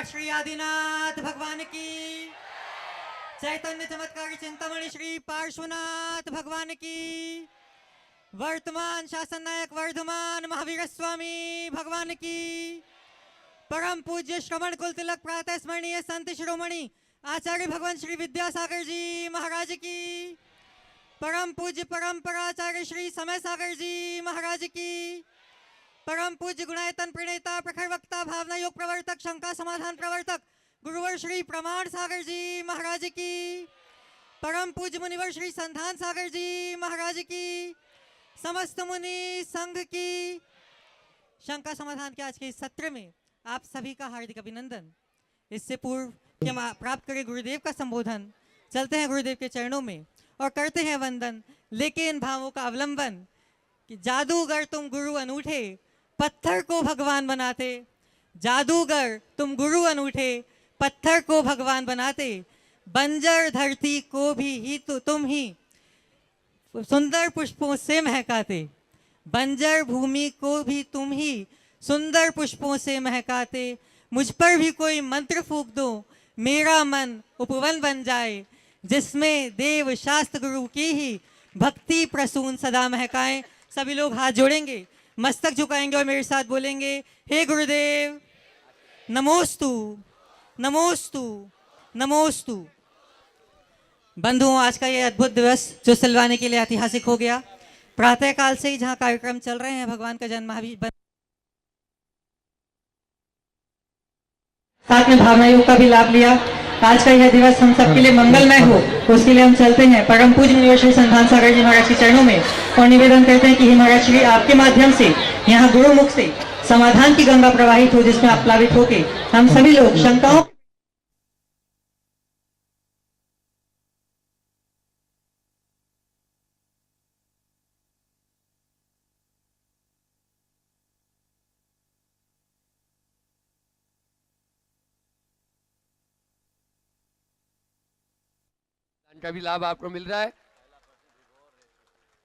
सम्राट श्री आदिनाथ भगवान की, चैतन्य चमत्कारी चिंतामणि श्री पार्श्वनाथ भगवान की, वर्तमान शासन नायक वर्धमान महावीर स्वामी भगवान की, परम पूज्य श्रवण कुल तिलक प्रातः स्मरणीय संत शिरोमणि आचार्य भगवान श्री विद्यासागर जी महाराज की, परम पूज्य परंपराचार्य श्री समय सागर जी महाराज की, परम पूज्य गुणायतन प्रणेता प्रखर वक्ता भावना योग प्रवर्तक शंका समाधान प्रवर्तक गुरुवर श्री प्रमाण सागर जी महाराज की, परम पूज्य मुनिवर श्री संधान सागर जी महाराज की, समस्त मुनि संघ की, शंका समाधान के आज के इस सत्र में आप सभी का हार्दिक अभिनंदन। इससे पूर्व कि हम प्राप्त करें गुरुदेव का संबोधन, चलते हैं गुरुदेव के चरणों में और करते हैं वंदन, लेकिन भावों का अवलंबन कि जादूगर तुम गुरु अनूठे पत्थर को भगवान बनाते, जादूगर तुम गुरु अनूठे पत्थर को भगवान बनाते, बंजर धरती को भी ही तो तुम ही सुंदर पुष्पों से महकाते, बंजर भूमि को भी तुम ही सुंदर पुष्पों से महकाते, मुझ पर भी कोई मंत्र फूंक दो मेरा मन उपवन बन जाए, जिसमें देव शास्त्र गुरु की ही भक्ति प्रसून सदा महकाएं। सभी लोग हाथ जोड़ेंगे, मस्तक झुकाएंगे और मेरे साथ बोलेंगे, हे गुरुदेव नमोस्तु नमोस्तु नमोस्तु। बंधुओं, आज का ये अद्भुत दिवस जो सिलवाने के लिए ऐतिहासिक हो गया, प्रातः काल से ही जहाँ कार्यक्रम चल रहे हैं भगवान का जन्म साथ में भावना योग का भी लाभ लिया। आज का यह दिवस हम सबके लिए मंगलमय हो, उसके लिए हम चलते हैं परम पूज्य मुनिवर श्री संधान सागर जी महाराज के चरणों में और निवेदन करते हैं कि हे महाराज श्री, आपके माध्यम से यहाँ गुरुमुख से समाधान की गंगा प्रवाहित हो, जिसमें आप प्लावित होके हम सभी लोग शंकाओं का भी लाभ आपको मिल रहा है।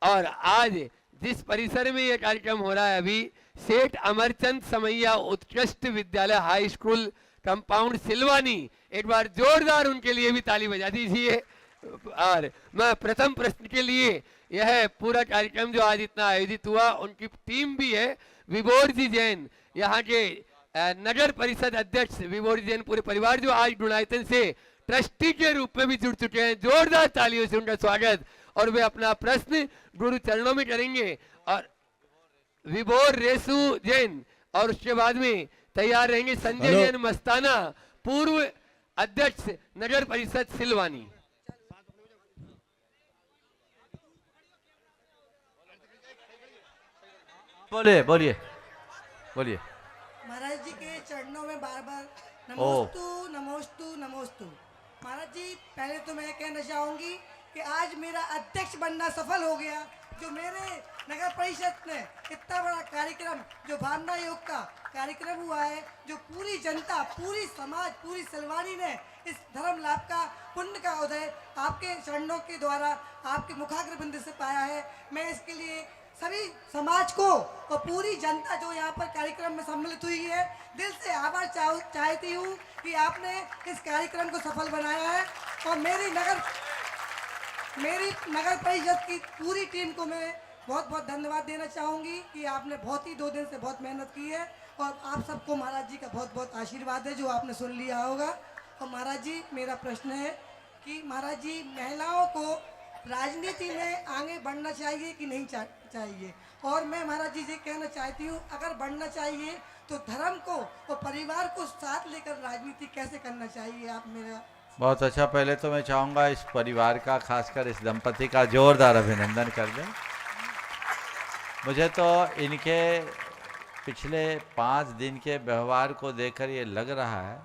और आज जिस परिसर में यह कार्यक्रम हो रहा है, अभी सेठ अमरचंद समैया उत्कृष्ट विद्यालय हाई स्कूल कंपाउंड सिलवानी, एक बार जोरदार उनके लिए भी ताली बजा दीजिए। और मैं प्रथम प्रश्न के लिए यह पूरा कार्यक्रम जो आज इतना आयोजित हुआ, उनकी टीम भी है, विभोर जी जैन, यहाँ के नगर परिषद अध्यक्ष विभोर जी जैन, पूरे परिवार जो आज गुणायतन से ट्रस्टी के रूप में भी जुड़ चुके हैं, जोरदार तालियों से उनका स्वागत। और वे अपना प्रश्न गुरु चरणों में करेंगे। और विभोर रेसु जैन, और उसके बाद में तैयार रहेंगे संजय जैन मस्ताना, पूर्व अध्यक्ष नगर परिषद सिलवानी। बोलिए बोलिए बोलिए। महाराज जी के चरणों में बार बार नमोस्तु नमोस्तु नमोस्तु। महाराज जी, पहले तो मैं कहना चाहूंगी कि आज मेरा अध्यक्ष बनना सफल हो गया। जो मेरे नगर परिषद में इतना बड़ा कार्यक्रम, जो भावना योग का कार्यक्रम हुआ है, जो पूरी जनता, पूरी समाज, पूरी सिलवानी ने इस धर्म लाभ का, पुण्य का उदय आपके चरणों के द्वारा, आपके मुखाग्र बिंदु से पाया है। मैं इसके लिए सभी समाज को और पूरी जनता जो यहाँ पर कार्यक्रम में सम्मिलित हुई है, दिल से आभार चाहती हूँ कि आपने इस कार्यक्रम को सफल बनाया है। और मेरी नगर परिषद की पूरी टीम को मैं बहुत बहुत धन्यवाद देना चाहूँगी कि आपने बहुत ही 2 दिन से बहुत मेहनत की है। और आप सबको महाराज जी का बहुत बहुत आशीर्वाद है, जो आपने सुन लिया होगा। और महाराज जी, मेरा प्रश्न है कि महाराज जी, महिलाओं को राजनीति में आगे बढ़ना चाहिए कि नहीं चाहिए? और मैं महाराज जी से कहना चाहती हूँ, अगर बढ़ना चाहिए तो धर्म को और परिवार को साथ लेकर राजनीति कैसे करना चाहिए? आप मेरा बहुत अच्छा। पहले तो मैं चाहूँगा इस परिवार का, खासकर इस दंपति का जोरदार अभिनंदन कर दें। मुझे तो इनके पिछले 5 दिन के व्यवहार को देखकर ये लग रहा है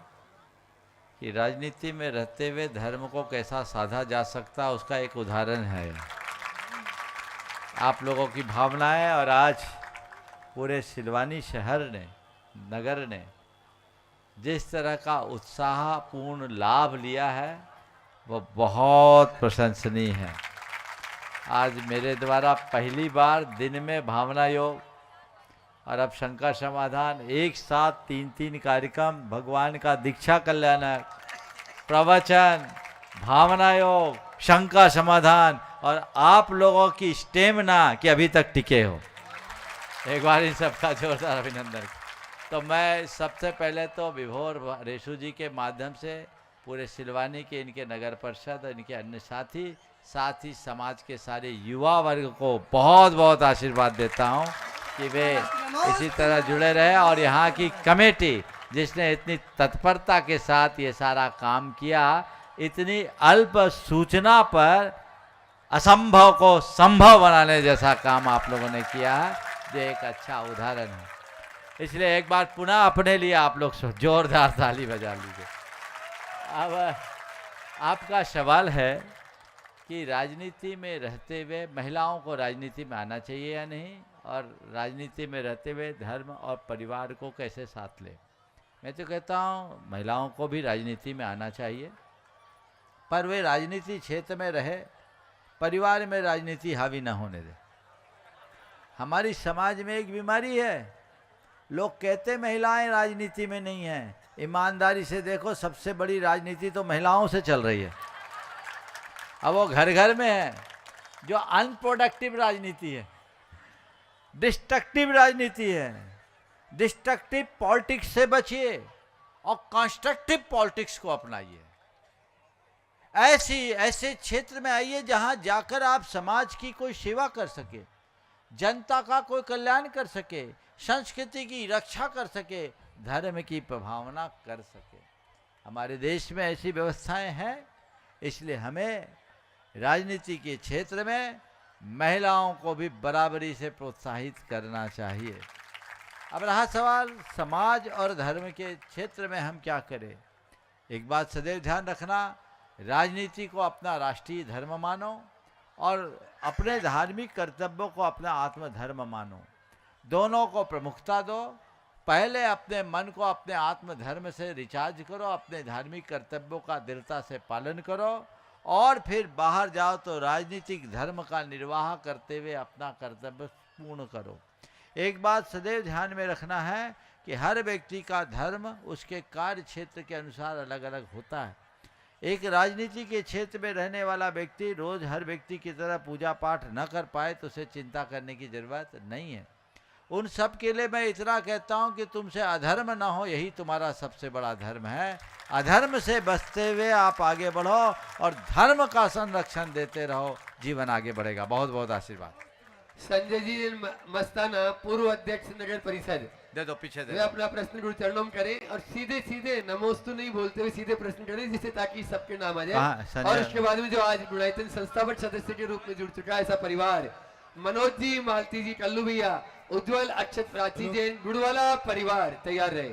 कि राजनीति में रहते हुए धर्म को कैसा साधा जा सकता है, उसका एक उदाहरण है आप लोगों की भावनाएं। और आज पूरे सिलवानी शहर ने, नगर ने जिस तरह का उत्साहपूर्ण लाभ लिया है, वो बहुत प्रशंसनीय है। आज मेरे द्वारा पहली बार दिन में भावना योग और अब शंका समाधान, एक साथ 3-3 कार्यक्रम, भगवान का दीक्षा कल्याणक, प्रवचन, भावना योग, शंका समाधान, और आप लोगों की स्टेमिना कि अभी तक टिके हो। एक बार इन सबका जोरदार अभिनंदन। तो मैं सबसे पहले तो विभोर रेशु जी के माध्यम से पूरे सिलवानी के, इनके नगर परिषद और इनके अन्य साथी, साथ ही समाज के सारे युवा वर्ग को बहुत बहुत आशीर्वाद देता हूं कि वे इसी तरह जुड़े रहे, और यहाँ की कमेटी जिसने इतनी तत्परता के साथ ये सारा काम किया, इतनी अल्प सूचना पर असंभव को संभव बनाने जैसा काम आप लोगों ने किया है, जो एक अच्छा उदाहरण है। इसलिए एक बार पुनः अपने लिए आप लोग जोरदार ताली बजा लीजिए। अब आपका सवाल है कि राजनीति में रहते हुए महिलाओं को राजनीति में आना चाहिए या नहीं, और राजनीति में रहते हुए धर्म और परिवार को कैसे साथ ले। मैं तो कहता हूँ महिलाओं को भी राजनीति में आना चाहिए, पर वे राजनीति क्षेत्र में रहे, परिवार में राजनीति हावी न होने दे। हमारी समाज में एक बीमारी है, लोग कहते महिलाएं राजनीति में नहीं हैं, ईमानदारी से देखो सबसे बड़ी राजनीति तो महिलाओं से चल रही है। अब वो घर घर में है, जो अनप्रोडक्टिव राजनीति है, डिस्ट्रक्टिव राजनीति है। डिस्ट्रक्टिव पॉलिटिक्स से बचिए और कंस्ट्रक्टिव पॉलिटिक्स को अपनाइए। ऐसे क्षेत्र में आइए जहां जाकर आप समाज की कोई सेवा कर सके, जनता का कोई कल्याण कर सके, संस्कृति की रक्षा कर सके, धर्म की प्रभावना कर सके। हमारे देश में ऐसी व्यवस्थाएं हैं, इसलिए हमें राजनीति के क्षेत्र में महिलाओं को भी बराबरी से प्रोत्साहित करना चाहिए। अब रहा सवाल समाज और धर्म के क्षेत्र में हम क्या करें। एक बात सदैव ध्यान रखना, राजनीति को अपना राष्ट्रीय धर्म मानो और अपने धार्मिक कर्तव्यों को अपना आत्मधर्म मानो। दोनों को प्रमुखता दो। पहले अपने मन को अपने आत्मधर्म से रिचार्ज करो, अपने धार्मिक कर्तव्यों का दृढ़ता से पालन करो, और फिर बाहर जाओ तो राजनीतिक धर्म का निर्वाह करते हुए अपना कर्तव्य पूर्ण करो। एक बात सदैव ध्यान में रखना है कि हर व्यक्ति का धर्म उसके कार्य क्षेत्र के अनुसार अलग अलग होता है। एक राजनीति के क्षेत्र में रहने वाला व्यक्ति रोज हर व्यक्ति की तरह पूजा पाठ न कर पाए तो उसे चिंता करने की जरूरत नहीं है। उन सब के लिए मैं इतना कहता हूं कि तुमसे अधर्म ना हो, यही तुम्हारा सबसे बड़ा धर्म है। अधर्म से बचते हुए आप आगे बढ़ो और धर्म का संरक्षण देते रहो, जीवन आगे बढ़ेगा। बहुत बहुत आशीर्वाद। संजय जी मस्ताना, पूर्व अध्यक्ष नगर परिषद, दे दो पीछे दे। वे अपना प्रश्न गुरु चरणों में करें और सीधे सीधे नमोस्तु नहीं बोलते हुए सीधे प्रश्न करें, जिससे ताकि सबके नाम आ जाए। और उसके बाद में जो आज गुणायतन संस्थापक सदस्य के रूप में जुड़ चुका है ऐसा परिवार, मनोज जी, मालती जी, कल्लू भैया, उज्जवल, अक्षत, प्राची जैन, गुड़वाला परिवार तैयार रहे।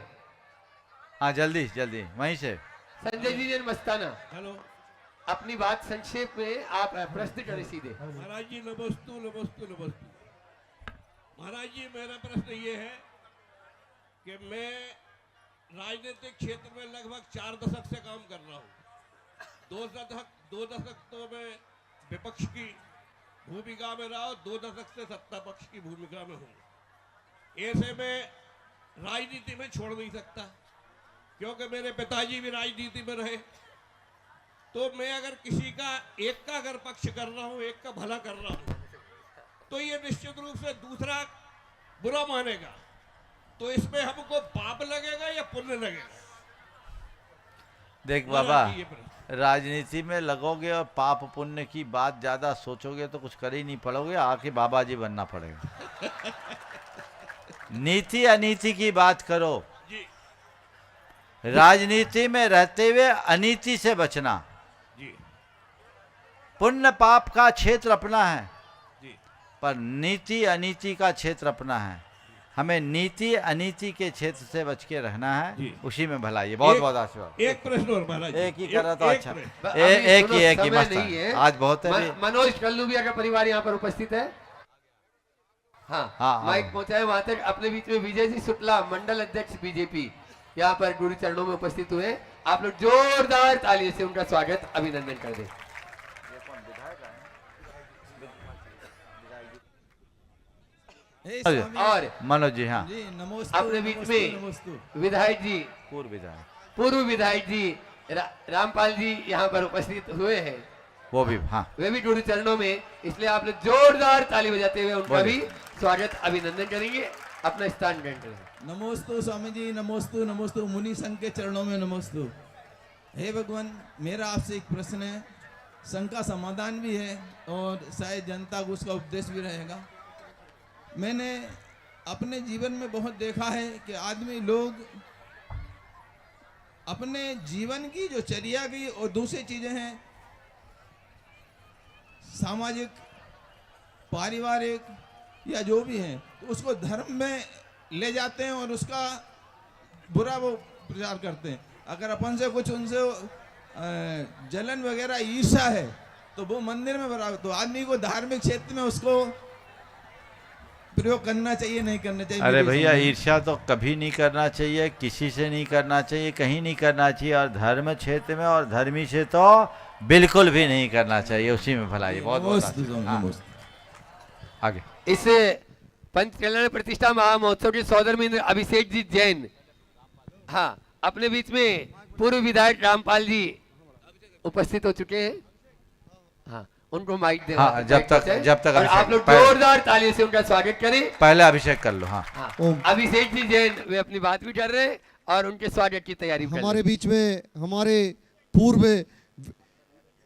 हाँ जल्दी जल्दी वहीं से। संजय जी जैन मस्ताना, हेलो अपनी बात संक्षेप में आप प्रश्न करें सीधे। महाराज जी नमस्तु नमस्तु नमस्तु। महाराज जी मेरा प्रश्न ये है कि मैं राजनीतिक क्षेत्र में लगभग 4 दशक से काम कर रहा हूँ। 2 दशक तो मैं विपक्ष की भूमिका में रहा, 2 दशक से सत्ता पक्ष की भूमिका में हूँ। ऐसे में राजनीति में छोड़ नहीं सकता, क्योंकि मेरे पिताजी भी राजनीति में रहे। तो मैं अगर किसी का एक का अगर पक्ष कर रहा हूं, एक का भला कर रहा हूं, तो ये निश्चित रूप से दूसरा बुरा मानेगा। तो इसमें हमको पाप लगेगा या पुण्य लगेगा? देख बाबा, राजनीति में लगोगे और पाप पुण्य की बात ज्यादा सोचोगे तो कुछ कर ही नहीं पड़ोगे, आके बाबा जी बनना पड़ेगा। नीति अनीति की बात करो। जी राजनीति में रहते हुए अनीति से बचना। जी पुण्य पाप का क्षेत्र अपना है, जी पर नीति अनीति का क्षेत्र अपना है। हमें नीति अनीति के क्षेत्र से बच के रहना है, जी। उसी में भलाई है। बहुत बहुत आशीर्वाद। एक प्रश्न और महाराज जी। एक ही करा तो अच्छा। अभी एक सुनो, ही समय मस्त नहीं है। आज बहुत है। मनोज कल्लूबिया का परिवार यहाँ पर उपस्थित है। हाँ, हाँ, माइक पहुंचाए वहां तक। अपने बीच में विजय जी शुक्ला, मंडल अध्यक्ष बीजेपी, यहाँ पर गुरु चरणों में उपस्थित हुए। आप लोग जोरदार तालियों से उनका स्वागत अभिनंदन कर दें। हे अरे, स्वामी और मनोज जी, हाँ, जी नमोस्तु अपने बीच नमोस्तु, में नमोस्तु। विधायक जी, पूर्व विधायक, पूर्व विधायक जी रामपाल जी यहाँ पर उपस्थित हुए हैं, वो भी, हाँ, वे भी गुरु चरणों में, इसलिए आप लोग जोरदार ताली बजाते हुए उनका भी बोलिए। स्वागत अभिनंदन करेंगे। अपना स्थान ग्रहण करें। नमोस्तु स्वामी जी, नमोस्तु नमोस्तु, मुनि संघ के चरणों में नमोस्तु। हे भगवान, मेरा आपसे एक प्रश्न है, संघ का समाधान भी है और शायद जनता को उसका उपदेश भी रहेगा। मैंने अपने जीवन में बहुत देखा है कि आदमी लोग अपने जीवन की जो चर्या की और दूसरी चीजें हैं, सामाजिक, पारिवारिक या जो भी हैं, तो उसको धर्म में ले जाते हैं और उसका बुरा वो प्रचार करते हैं। अगर अपन से कुछ उनसे जलन वगैरह ईर्ष्या है तो वो मंदिर में बराबर, तो आदमी को धार्मिक क्षेत्र में उसको प्रयोग करना चाहिए, नहीं करना चाहिए? अरे मेरी भैया, समझ में। ईर्ष्या तो कभी नहीं करना चाहिए, किसी से नहीं करना चाहिए, कहीं नहीं करना चाहिए, और धर्म क्षेत्र में और धर्मी से तो बिल्कुल भी नहीं करना चाहिए, उसी में भलाई। बहुत बहुत नमोस्तु आशीर्वाद। स्वामी, हाँ, नमोस्तु। आगे। इस पंच कल्याण प्रतिष्ठा महामहोत्सव के सौधर्मेंद्र अभिषेक जी जैन, हाँ, अपने बीच में पूर्व विधायक रामपाल जी उपस्थित हो चुके हैं। हाँ, उनको माइक दे। हाँ, जब तक और आप लोग पहले- जोरदार ताली से उनका स्वागत करें। पहले अभिषेक कर लो। हाँ, हाँ, अभिषेक जी जैन वे अपनी बात भी कर रहे हैं और उनके स्वागत की तैयारी भी कर रहे हमारे हैं। बीच में हमारे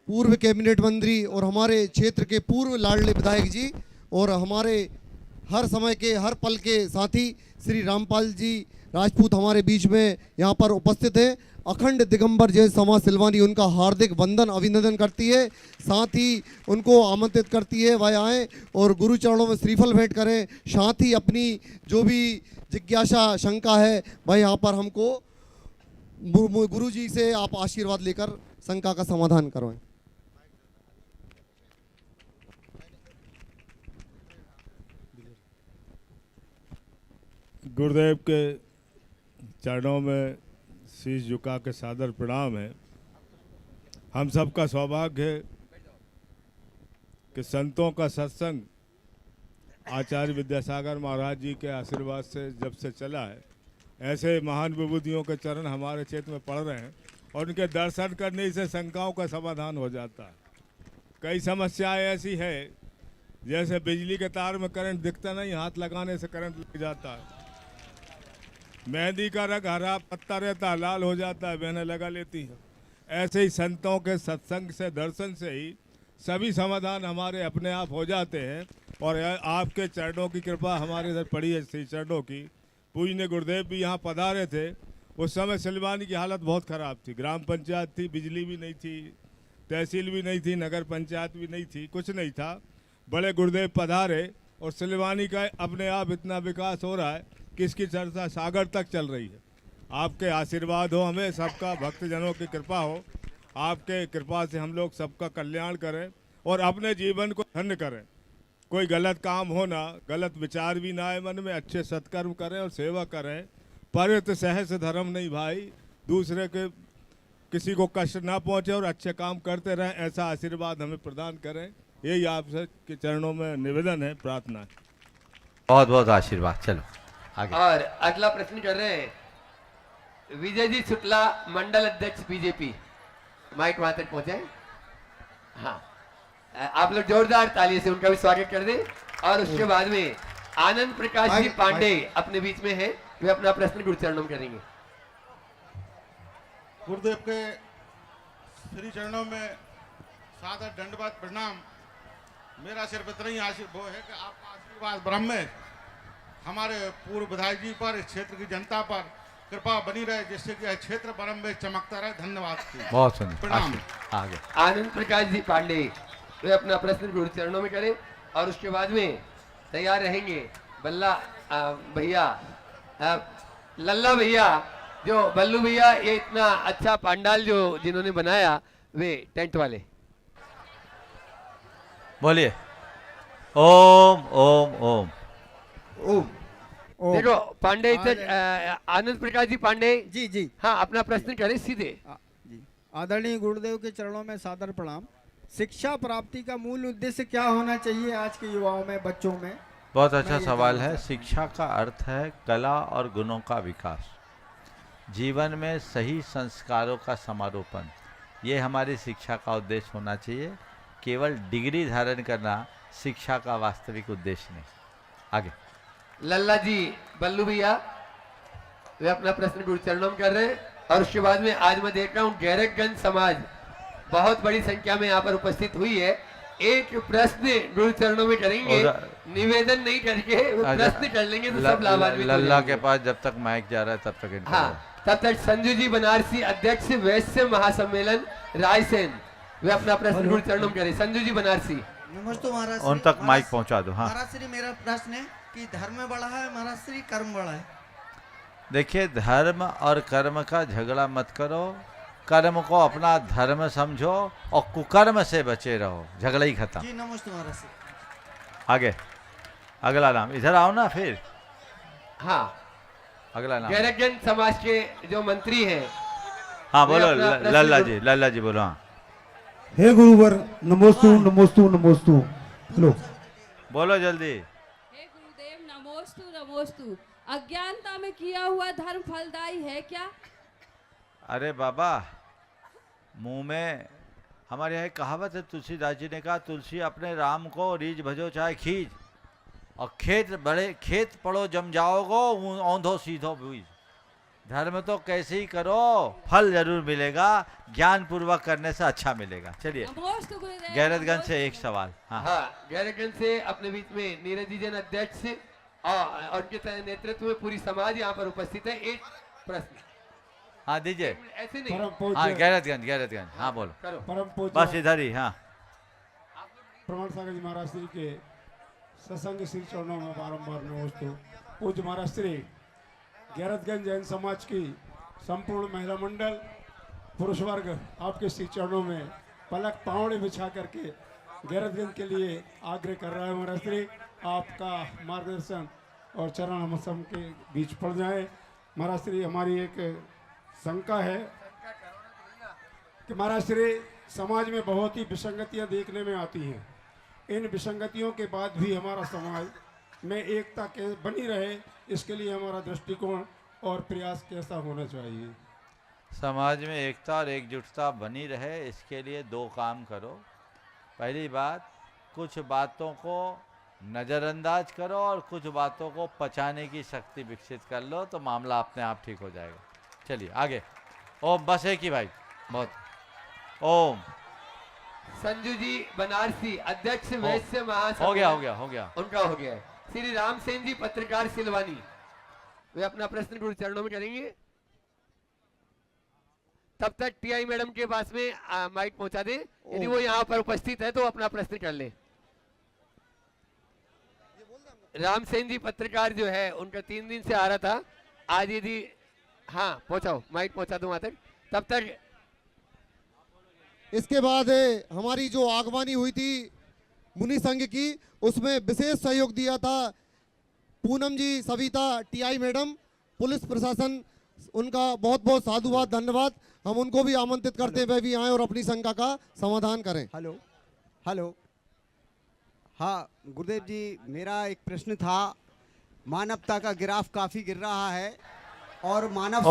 पूर्व कैबिनेट मंत्री और हमारे क्षेत्र के पूर्व लाडले विधायक जी और हमारे हर समय के हर पल के साथी श्री रामपाल जी राजपूत हमारे बीच में यहाँ पर उपस्थित है। अखंड दिगंबर जय समाज सिलवानी उनका हार्दिक वंदन अभिनंदन करती है, साथ ही उनको आमंत्रित करती है वह आए और गुरु चरणों में श्रीफल भेंट करें, साथ ही अपनी जो भी जिज्ञासा शंका है वह यहाँ पर हमको गुरु जी से आप आशीर्वाद लेकर शंका का समाधान करवाएं। गुरुदेव के चरणों में शीश झुका के सादर प्रणाम है। हम सबका सौभाग्य है कि संतों का सत्संग आचार्य विद्यासागर महाराज जी के आशीर्वाद से जब से चला है, ऐसे महान विभूतियों के चरण हमारे क्षेत्र में पड़ रहे हैं और उनके दर्शन करने से शंकाओं का समाधान हो जाता है। कई समस्याएं ऐसी है जैसे बिजली के तार में करंट दिखता नहीं, हाथ लगाने से करंट लग जाता है। मेहंदी का रंग हरा पत्ता रहता है, लाल हो जाता है, बहनें लगा लेती हैं। ऐसे ही संतों के सत्संग से, दर्शन से ही सभी समाधान हमारे अपने आप हो जाते हैं। और आपके चरणों की कृपा हमारे इधर पड़ी है, श्री चरणों की। पूजनीय गुरुदेव भी यहाँ पधारे थे, उस समय सिलवानी की हालत बहुत ख़राब थी। ग्राम पंचायत थी, बिजली भी नहीं थी, तहसील भी नहीं थी, नगर पंचायत भी नहीं थी, कुछ नहीं था। बड़े गुरुदेव पधारे और सिलवानी का अपने आप इतना विकास हो रहा है कि इसकी चर्चा सागर तक चल रही है। आपके आशीर्वाद हो, हमें सबका भक्तजनों की कृपा हो, आपके कृपा से हम लोग सबका कल्याण करें और अपने जीवन को धन्य करें। कोई गलत काम हो ना, गलत विचार भी ना आए मन में, अच्छे सत्कर्म करें और सेवा करें। परित सहस धर्म नहीं भाई, दूसरे के किसी को कष्ट ना पहुंचे और अच्छे काम करते रहें, ऐसा आशीर्वाद हमें प्रदान करें। यही आपसे के चरणों में निवेदन है, प्रार्थना है। बहुत बहुत आशीर्वाद। चलो आगे। और अगला प्रश्न कर रहे हैं विजय जी शुक्ला, मंडल अध्यक्ष बीजेपी। माइक वहां तक पहुंचे। हाँ, आप लोग जोरदार ताली से उनका भी स्वागत कर दें। और उसके बाद में आनंद प्रकाश जी पांडे अपने बीच में हैं, वे अपना प्रश्न गुरु चरणों में करेंगे। गुरुदेव के श्री चरणों में सादर दंडवत प्रणाम। मेरा सिर्फ इतना ही वो है कि आपका आशीर्वाद ब्रह्म में हमारे पूर्व विधायक जी पर, इस क्षेत्र की जनता पर कृपा बनी रहे, जिससे कि यह क्षेत्र ब्रह्म में चमकता रहे। धन्यवाद। बहुत सुंदर। प्रणाम। आगे। आनंद प्रकाश जी पांडे वे अपना प्रश्न गुरु चरणों में करें और उसके बाद में तैयार रहेंगे बल्ला भैया, लल्ला भैया, जो बल्लू भैया, ये इतना अच्छा पंडाल जो जिन्होंने बनाया, वे टेंट वाले। बोलिए ओम ओम ओम। देखो पांडे इधर, आनंद प्रकाश जी पांडे जी जी हाँ, अपना प्रश्न करें सीधे। जी, आदरणीय गुरुदेव के चरणों में सादर प्रणाम। शिक्षा प्राप्ति का मूल उद्देश्य क्या होना चाहिए आज के युवाओं में, बच्चों में? बहुत अच्छा सवाल है। शिक्षा का अर्थ है कला और गुणों का विकास, जीवन में सही संस्कारों का समारोपण। ये हमारी शिक्षा का उद्देश्य होना चाहिए। केवल डिग्री धारण करना शिक्षा का वास्तविक उद्देश्य नहीं। आगे लल्ला जी बल्लू भैया वे अपना प्रश्न गुरु चरणों में कर रहे हैं। और उसके बाद में आज मैं देख रहा हूँ गैरतगंज समाज बहुत बड़ी संख्या में यहाँ पर उपस्थित हुई है। एक प्रश्न गुरु चरणों में करेंगे, निवेदन नहीं करके प्रश्न कर लेंगे तो सब लाभान्वित हो लल्ला जाएंगे। के पास जब तक माइक जा रहा है तब तक इनको हाँ, तब तक संजू जी बनारसी अध्यक्ष वैश्य महासम्मेलन रायसेन वे अपना प्रश्न गुरु चरणों में करें। संजू जी बनारसी। नमस्ते महाराज। उन तक माइक पहुंचा दो। हाँ महाराज श्री, मेरा प्रश्न है कि धर्म बड़ा है महाराज श्री, कर्म बड़ा है? देखिए, धर्म और कर्म का झगड़ा मत करो। कर्म को अपना धर्म समझो और कुकर्म से बचे रहो। झगड़ा ही खत्म। जी नमस्ते महाराज श्री। आगे अगला नाम, इधर आओ ना फिर। हाँ, अगला नाम गैरतगंज समाज के जो मंत्री हैं। हाँ वे बोलो अपना प्रश्न लल्ला जी बोलो। हाँ हे गुरुवर, नमोस्तु नमोस्तु नमोस्तु। हेलो, बोलो जल्दी। हे गुरुदेव, नमोस्तु नमोस्तु। अज्ञानता में किया हुआ धर्म फलदायी है क्या? अरे बाबा, मुंह में हमारे यहाँ एक कहावत है, तुलसीदास जी ने कहा, तुलसी अपने राम को रीझ भजो चाहे खींच, और खेत पड़ो जम जाओगो औंधो सीधो बीज। धर्म तो कैसे ही करो, फल जरूर मिलेगा, ज्ञान पूर्वक करने से अच्छा मिलेगा। चलिए, गैरतगंज से एक सवाल। हाँ, गैरतगंज से अपने बीच में नीरज जी जैन अध्यक्ष और उनके नेतृत्व में पूरी समाज यहाँ पर उपस्थित है। एक प्रश्न। हाँ दीजिए। ऐसे नहीं। हाँ गैरतगंज। हाँ बोलो। परम पूज्य बस इधर ही। हाँ, प्रमाण सागर जी महाराज श्री के सत्संग श्री चरणों में बारंबार नमोस्तु। पूज्य महाराज श्री, गैरतगंज जैन समाज की संपूर्ण महिला मंडल, पुरुष वर्ग आपके श्री चरणों में पलक पावड़े बिछा करके गैरतगंज के लिए आग्रह कर रहा है। महाराज श्री, आपका मार्गदर्शन और चरण हम सब के बीच पड़ जाए। महाराज श्री, हमारी एक शंका है कि महाराज श्री, समाज में बहुत ही विसंगतियां देखने में आती हैं। इन विसंगतियों के बाद भी हमारा समाज में एकता के बनी रहे, इसके लिए हमारा दृष्टिकोण और प्रयास कैसा होना चाहिए? समाज में एकता और एकजुटता बनी रहे, इसके लिए दो काम करो। पहली बात, कुछ बातों को नज़रअंदाज करो और कुछ बातों को पचाने की शक्ति विकसित कर लो, तो मामला अपने आप ठीक हो जाएगा। चलिए आगे। ओम, बस एक ही भाई, बहुत। ओम। संजू जी बनारसी अध्यक्ष वैश्य महासम्मेलन। हो गया। उनका हो गया है। श्री रामसेन जी पत्रकार सिलवानी वे अपना प्रश्न गुरु चरणों में करेंगे। तब तक टीआई मैडम के पास में माइक पहुंचा दें, यदि वो यहाँ पर उपस्थित है तो अपना प्रश्न कर ले। रामसेन जी पत्रकार जो है उनका 3 दिन से आ रहा था, आज यदि हाँ पहुंचाओ, माइक पहुंचा दो वहां तक। तब तक इसके बाद हमारी जो आगवानी हुई थी मुनि संघ की, उसमें विशेष सहयोग दिया था पूनम जी, सविता, टीआई मैडम, पुलिस प्रशासन, उनका बहुत बहुत साधुवाद, धन्यवाद। हम उनको भी आमंत्रित करते हैं, वे भी आए और अपनी शंका का समाधान करें। हेलो। हाँ गुरुदेव जी, मेरा एक प्रश्न था। मानवता का गिराफ काफी गिर रहा है और मानव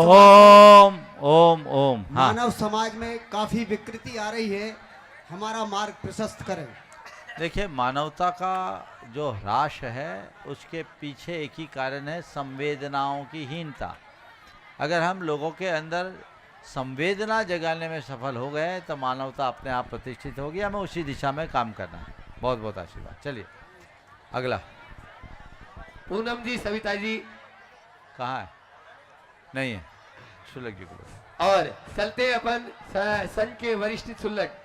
समाज में काफी विकृति आ रही है, हमारा मार्ग प्रशस्त करें। देखिए, मानवता का जो ह्रास है उसके पीछे एक ही कारण है, संवेदनाओं की हीनता। अगर हम लोगों के अंदर संवेदना जगाने में सफल हो गए तो मानवता अपने आप प्रतिष्ठित होगी। हमें उसी दिशा में काम करना है। बहुत बहुत आशीर्वाद। चलिए अगला। पूनम जी, सविता जी कहाँ है? नहीं है, शुल्लक जी को। और चलते अपन संघ के वरिष्ठ शुल्लक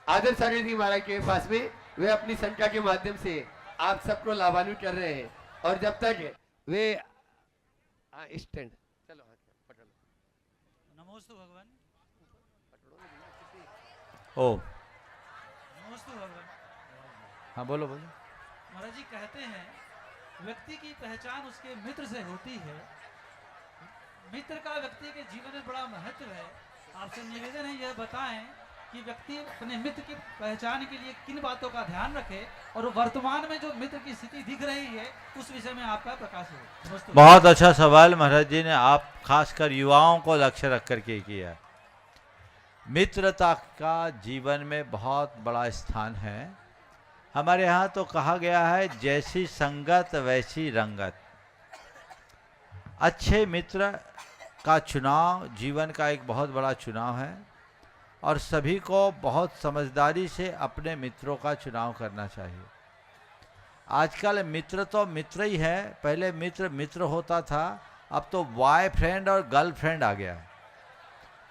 आदर सागर जी महाराज के पास में, वे अपनी संख्या के माध्यम से आप सबको लाभान्वित कर रहे हैं। और जब तक वे स्टैंड चलो पकड़ लो। नमोस्तु भगवान। ओ नमोस्तु भगवान। हाँ बोलो। महाराज जी कहते हैं व्यक्ति की पहचान उसके मित्र से होती है। मित्र का व्यक्ति के जीवन में बड़ा महत्व है। आपसे निवेदन है, यह बताएं कि व्यक्ति अपने मित्र की पहचान के लिए किन बातों का ध्यान रखे और वर्तमान में जो मित्र की स्थिति दिख रही है उस विषय में आपका प्रकाश हो। बहुत अच्छा सवाल महाराज जी ने आप खासकर युवाओं को लक्ष्य रख करके किया। मित्रता का जीवन में बहुत बड़ा स्थान है। हमारे यहाँ तो कहा गया है जैसी संगत वैसी रंगत। अच्छे मित्र का चुनाव जीवन का एक बहुत बड़ा चुनाव है और सभी को बहुत समझदारी से अपने मित्रों का चुनाव करना चाहिए। आजकल मित्र तो मित्र ही है, पहले मित्र मित्र होता था, अब तो बॉयफ्रेंड और गर्लफ्रेंड आ गया है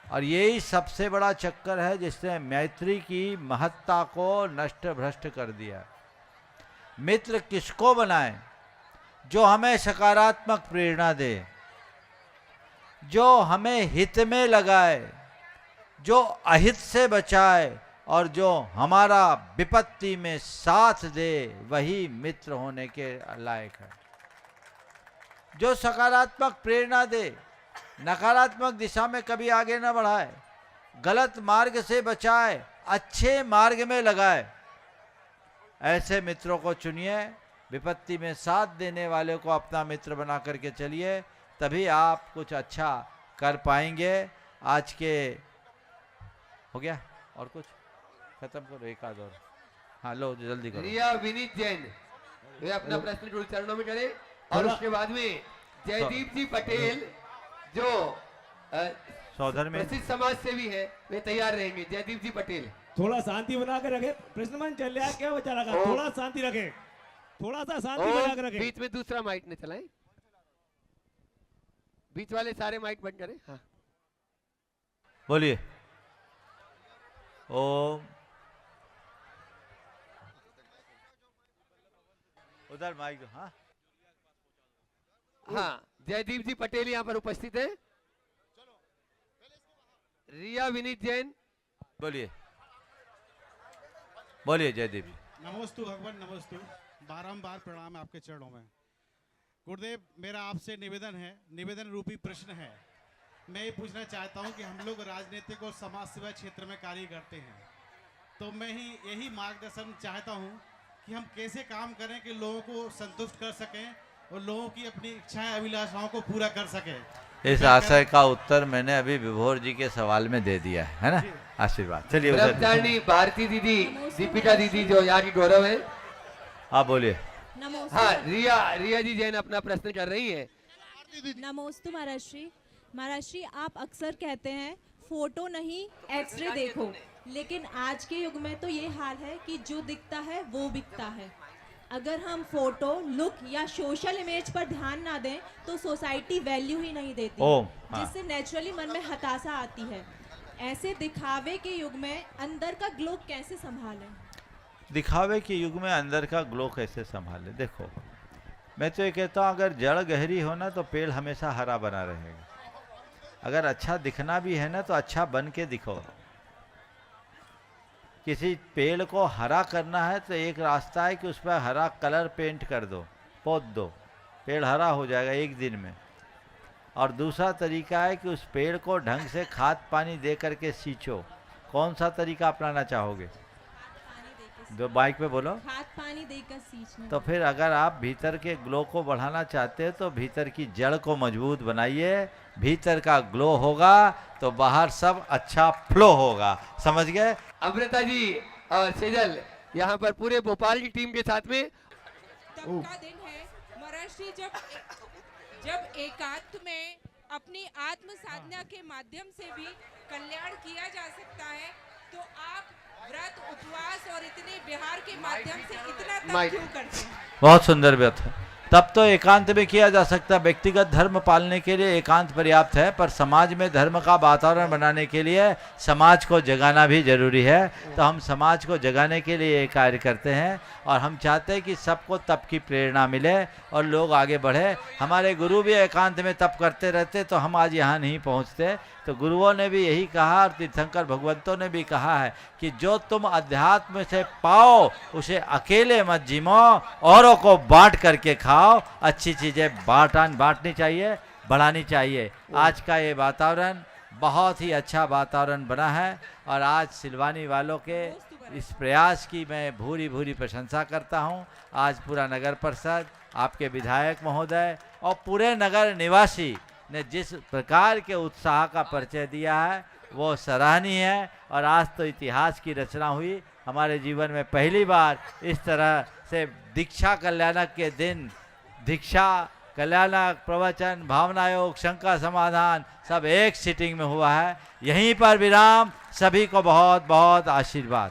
और यही सबसे बड़ा चक्कर है जिसने मैत्री की महत्ता को नष्ट भ्रष्ट कर दिया। मित्र किसको बनाएं? जो हमें सकारात्मक प्रेरणा दे, जो हमें हित में लगाए, जो अहित से बचाए और जो हमारा विपत्ति में साथ दे, वही मित्र होने के लायक है। जो सकारात्मक प्रेरणा दे, नकारात्मक दिशा में कभी आगे न बढ़ाए, गलत मार्ग से बचाए, अच्छे मार्ग में लगाए, ऐसे मित्रों को चुनिए। विपत्ति में साथ देने वाले को अपना मित्र बना करके चलिए, तभी आप कुछ अच्छा कर पाएंगे। आज के हो गया और कुछ खत्म करो, एक आध और। हाँ लो जल्दी करो। रिया विनीत जैन वे अपना प्रश्न गुरु चरणों में करें और उसके बाद में जयदीप जी पटेल जो सौधर में प्रसिद्ध समाज सेवी है वे तैयार रहेंगे। जयदीप जी पटेल थोड़ा शांति बना के रखे। प्रश्न मन चल रहा है, क्या बचा रखा, थोड़ा शांति रखे, थोड़ा सा शांति बना के रखे। बीच में दूसरा माइक न चलाएं, बीच वाले सारे माइक बंद करें। हाँ बोलिए। ओम उधर माइक। हाँ हाँ जयदीप जी पटेल यहाँ पर उपस्थित हैं। रिया विनीत जैन बोलिए। बोलिए जयदीप जी। नमोस्तु भगवान नमोस्तु। बारंबार प्रणाम आपके चरणों में। गुरुदेव मेरा आपसे निवेदन रूपी प्रश्न है। मैं ये पूछना चाहता हूँ कि हम लोग राजनीतिक और समाज सेवा क्षेत्र में कार्य करते हैं, तो मैं यही मार्गदर्शन चाहता हूँ कि हम कैसे काम करें कि लोगों को संतुष्ट कर सकें और लोगों की अपनी इच्छाएं अभिलाषाओं को पूरा कर सकें। इस आशय का उत्तर मैंने अभी विभोर जी के सवाल में दे दिया है ना। आशीर्वाद। चलिए ब्रह्मचारिणी भारती दीदी, दीपिका दीदी जो यहाँ की गौरव है। आप बोलिए। हाँ रिया जी जैन अपना प्रश्न कर रही है। नमोस्तु महाराज श्री। महाराज श्री आप अक्सर कहते हैं फोटो नहीं एक्सरे देखो, लेकिन आज के युग में तो ये हाल है कि जो दिखता है वो बिकता है। अगर हम फोटो लुक या सोशल इमेज पर ध्यान ना दें तो सोसाइटी वैल्यू ही नहीं देती, जिससे नेचुरली मन में हताशा आती है। ऐसे दिखावे के युग में अंदर का ग्लो कैसे संभालें? दिखावे के युग में अंदर का ग्लो कैसे संभाले? देखो मैं तो ये कहता हूँ अगर जड़ गहरी हो ना तो पेड़ हमेशा हरा बना रहेगा। अगर अच्छा दिखना भी है ना तो अच्छा बन के दिखो। किसी पेड़ को हरा करना है तो एक रास्ता है कि उस पर हरा कलर पेंट कर दो, पोत दो, पेड़ हरा हो जाएगा एक दिन में। और दूसरा तरीका है कि उस पेड़ को ढंग से खाद पानी दे करके सींचो। कौन सा तरीका अपनाना चाहोगे? जो बाइक पे बोलो। खाद पानी देकर सींचना। तो फिर अगर आप भीतर के ग्लो को बढ़ाना चाहते हैं तो भीतर की जड़ को मजबूत बनाइए। भीतर का ग्लो होगा तो बाहर सब अच्छा फ्लो होगा। समझ गए? अमृता जी और सेजल यहाँ पर पूरे भोपाल की टीम के साथ में। तब का दिन है महाराज श्री जब एकांत में अपनी आत्म साधना के माध्यम से भी कल्याण किया जा सकता है, तो आप व्रत उपवास और इतने बिहार के माध्यम से इतना तप क्यों करते हैं? बहुत सुंदर बात है। तब तो एकांत में किया जा सकता है। व्यक्तिगत धर्म पालने के लिए एकांत पर्याप्त है, पर समाज में धर्म का वातावरण बनाने के लिए समाज को जगाना भी जरूरी है। तो हम समाज को जगाने के लिए ये कार्य करते हैं और हम चाहते हैं कि सबको तप की प्रेरणा मिले और लोग आगे बढ़े। हमारे गुरु भी एकांत में तप करते रहते तो हम आज यहाँ नहीं पहुँचते। तो गुरुओं ने भी यही कहा और तीर्थंकर भगवंतों ने भी कहा है कि जो तुम अध्यात्म से पाओ उसे अकेले मत जिमो, औरों को बांट करके खाओ। अच्छी चीज़ें बांटनी चाहिए, बढ़ानी चाहिए। आज का ये वातावरण बहुत ही अच्छा वातावरण बना है और आज सिलवानी वालों के इस प्रयास की मैं भूरी भूरी प्रशंसा करता हूं। आज पूरा नगर परिषद, आपके विधायक महोदय और पूरे नगर निवासी ने जिस प्रकार के उत्साह का परिचय दिया है वो सराहनीय है। और आज तो इतिहास की रचना हुई। हमारे जीवन में पहली बार इस तरह से दीक्षा कल्याणक के दिन दीक्षा कल्याणक, प्रवचन, भावना योग, शंका समाधान सब एक सीटिंग में हुआ है। यहीं पर विराम। सभी को बहुत बहुत आशीर्वाद।